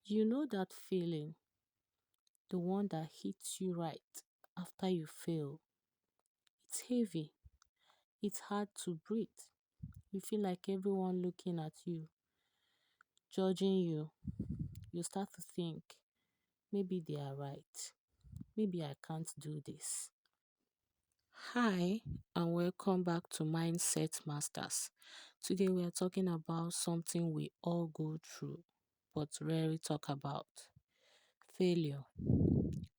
You know that feeling, the one that hits you right after you fail. It's heavy, it's hard to breathe. You feel like everyone looking at you, judging you. You start to think, maybe they are right. Maybe I can't do this. Hi, and welcome back to Mindset Masters. Today we are talking about something we all go through, but rarely talk about failure.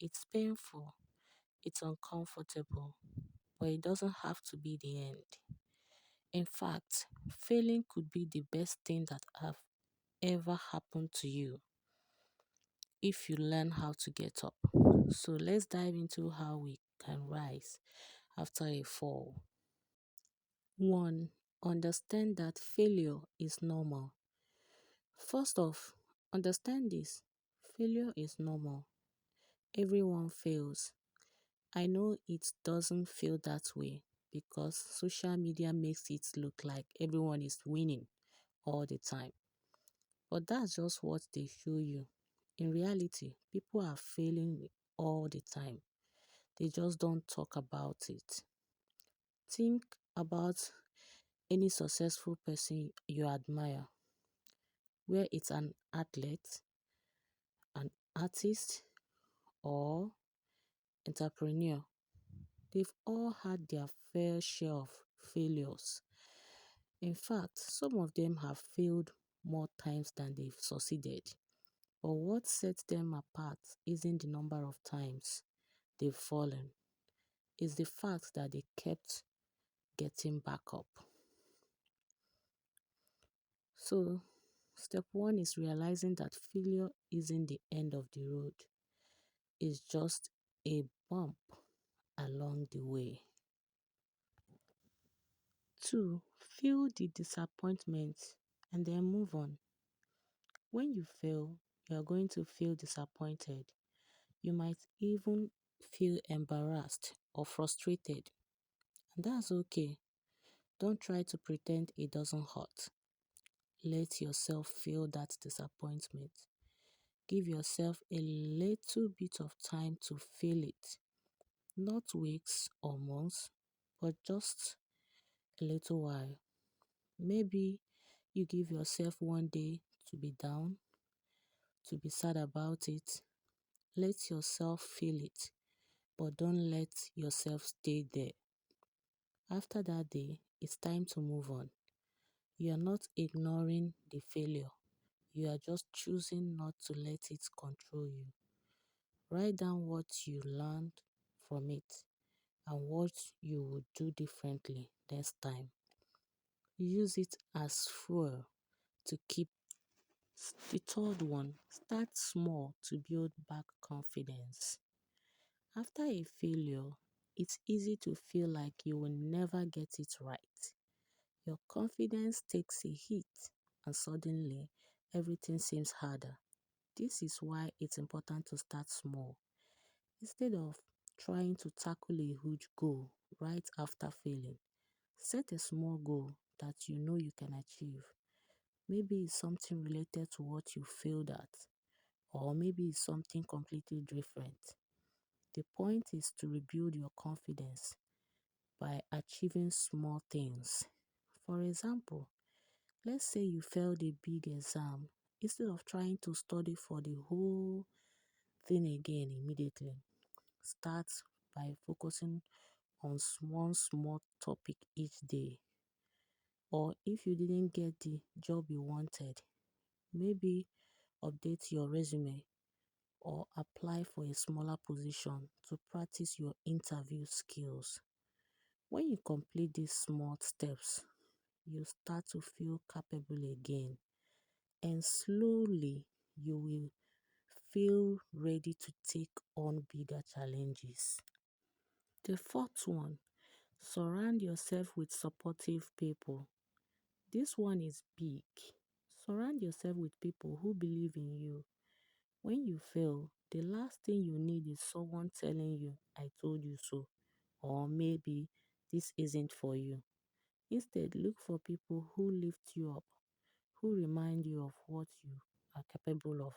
It's painful, it's uncomfortable, but it doesn't have to be the end. In fact, failing could be the best thing that have ever happened to you if you learn how to get up. So let's dive into how we can rise after a fall. 1. Understand that failure is normal. First off, understand this. Failure is normal. Everyone fails. I know it doesn't feel that way because social media makes it look like everyone is winning all the time. But that's just what they show you. In reality, people are failing all the time. They just don't talk about it. Think about any successful person you admire, where it's an athlete, an artist, or entrepreneur. They've all had their fair share of failures. In fact, some of them have failed more times than they've succeeded. But what sets them apart isn't the number of times they've fallen, it's the fact that they kept getting back up. So, step one is realizing that failure isn't the end of the road, it's just a bump along the way. 2. Feel the disappointment and then move on. When you fail, you are going to feel disappointed. You might even feel embarrassed or frustrated, and that's okay. Don't try to pretend it doesn't hurt. Let yourself feel that disappointment. Give yourself a little bit of time to feel it. Not weeks or months, but just a little while. Maybe you give yourself one day to be down, to be sad about it. Let yourself feel it, but don't let yourself stay there. After that day, it's time to move on. You are not ignoring the failure. You are just choosing not to let it control you. Write down what you learned from it and what you would do differently next time. Use it as fuel to keep. The third one, start small to build back confidence. After a failure, it's easy to feel like you will never get it right. Your confidence takes a hit and suddenly everything seems harder. This is why it's important to start small. Instead of trying to tackle a huge goal right after failing, set a small goal that you know you can achieve. Maybe it's something related to what you failed at, or maybe it's something completely different. The point is to rebuild your confidence by achieving small things. For example, let's say you failed a big exam. Instead of trying to study for the whole thing again immediately, start by focusing on one small topic each day. Or if you didn't get the job you wanted, maybe update your resume or apply for a smaller position to practice your interview skills. When you complete these small steps, you start to feel capable again, and slowly you will feel ready to take on bigger challenges. The fourth one, surround yourself with supportive people. This one is big. Surround yourself with people who believe in you. When you fail, the last thing you need is someone telling you, I told you so, or maybe this isn't for you. Instead, look for people who lift you up, who remind you of what you are capable of.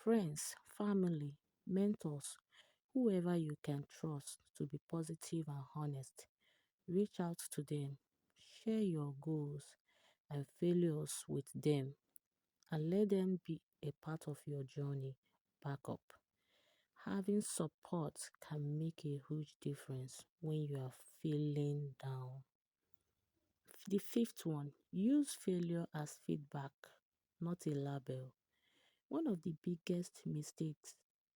friends, family, mentors, whoever you can trust to be positive and honest. Reach out to them, share your goals and failures with them, and let them be a part of your journey back up. Having support can make a huge difference when you are feeling down. The fifth one, use failure as feedback, not a label. One of the biggest mistakes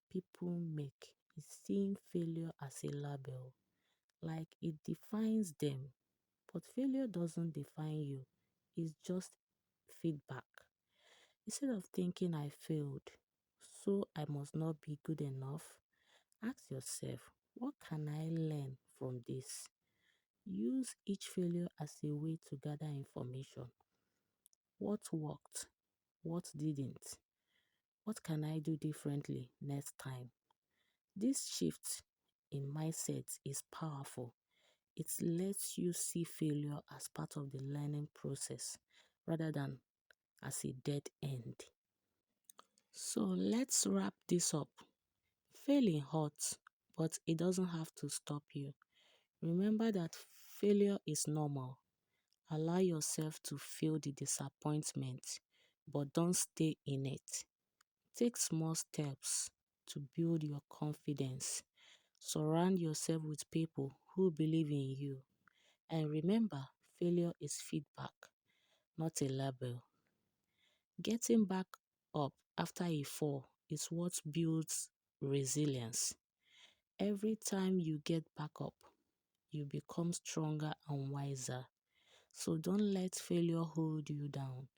people make is seeing failure as a label, like it defines them. But failure doesn't define you, it's just feedback. Instead of thinking I failed, so I must not be good enough, ask yourself, what can I learn from this? Use each failure as a way to gather information. What worked? What didn't? What can I do differently next time? This shift in mindset is powerful. It lets you see failure as part of the learning process rather than as a dead end. So let's wrap this up. Failing hurts, but it doesn't have to stop you. Remember that failure is normal. Allow yourself to feel the disappointment, but don't stay in it. Take small steps to build your confidence. Surround yourself with people who believe in you. And remember, failure is feedback, not a label. Getting back up after a fall is what builds resilience. Every time you get back up, you become stronger and wiser. So don't let failure hold you down.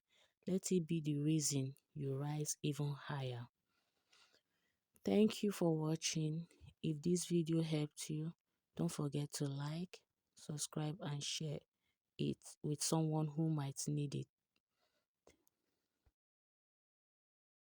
Let it be the reason you rise even higher. Thank you for watching. If this video helped you, don't forget to like, subscribe and share it with someone who might need it.